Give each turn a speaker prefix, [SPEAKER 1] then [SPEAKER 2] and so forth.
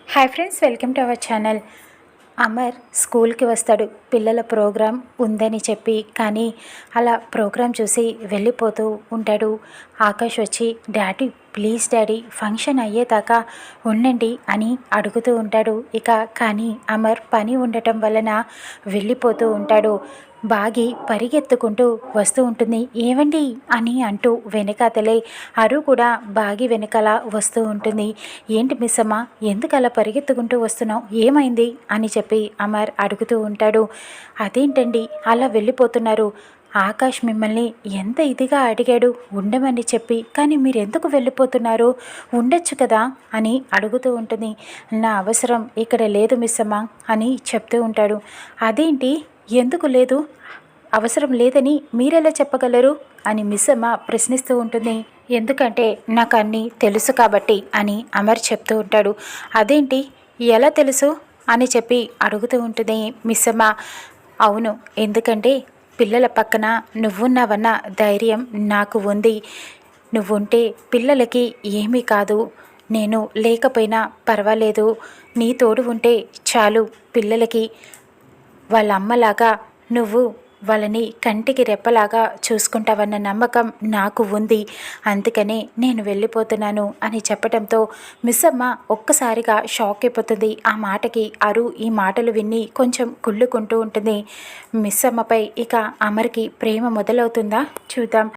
[SPEAKER 1] Hi friends, welcome to our channel. Amar స్కూల్కి వస్తాడు పిల్లల ప్రోగ్రాం ఉందని చెప్పి. కానీ అలా ప్రోగ్రాం చూసి వెళ్ళిపోతూ ఉంటాడు. ఆకాష్ వచ్చి, డాడీ ప్లీజ్ డాడీ ఫంక్షన్ అయ్యేదాకా ఉండండి అని అడుగుతూ ఉంటాడు. కానీ అమర్ పని ఉండటం వలన వెళ్ళిపోతూ ఉంటాడు. బాగి పరిగెత్తుకుంటూ వస్తూ ఉంటుంది. ఏవండి అని అంటూ వెనకాతలే అరు కూడా బాగి వెనకాల వస్తూ ఉంటుంది. ఏంటి మిస్ అమ్మ, ఎందుకు అలా పరిగెత్తుకుంటూ వస్తున్నావు, ఏమైంది అని చెప్పి అమర్ అడుగుతూ ఉంటాడు. అదేంటండి అలా వెళ్ళిపోతున్నారు, ఆకాష్ మిమ్మల్ని ఎంత ఇదిగా అడిగాడు ఉండమని చెప్పి, కానీ మీరెందుకు వెళ్ళిపోతున్నారు, ఉండొచ్చు కదా అని అడుగుతూ ఉంటుంది. నా అవసరం ఇక్కడ లేదు మిస్ అమ్మ అని చెప్తూ ఉంటాడు. అదేంటి, ఎందుకు లేదు, అవసరం లేదని మీరెలా చెప్పగలరు అని మిస్ అమ్మ ప్రశ్నిస్తూ ఉంటుంది. ఎందుకంటే నాకు అన్నీ తెలుసు కాబట్టి అని అమర్ చెప్తూ ఉంటాడు. అదేంటి, ఎలా తెలుసు అని చెప్పి అడుగుతూ ఉంటుంది మిస్ అమ్మ. అవును, ఎందుకంటే పిల్లల పక్కన నువ్వున్నావన్న ధైర్యం నాకు ఉంది. నువ్వుంటే పిల్లలకి ఏమీ కాదు, నేను లేకపోయినా పర్వాలేదు, నీ తోడు ఉంటే చాలు, పిల్లలకి వాళ్ళ అమ్మలాగా నువ్వు వాళ్ళని కంటికి రెప్పలాగా చూసుకుంటావన్న నమ్మకం నాకు ఉంది, అందుకనే నేను వెళ్ళిపోతున్నాను అని చెప్పడంతో మిస్ అమ్మ ఒక్కసారిగా షాక్ అయిపోతుంది. ఆ మాటకి అరు ఈ మాటలు విని కొంచెం కుళ్ళుకుంటూ ఉంటుంది. మిస్ అమ్మపై ఇక అమర్కి ప్రేమ మొదలవుతుందా చూద్దాం.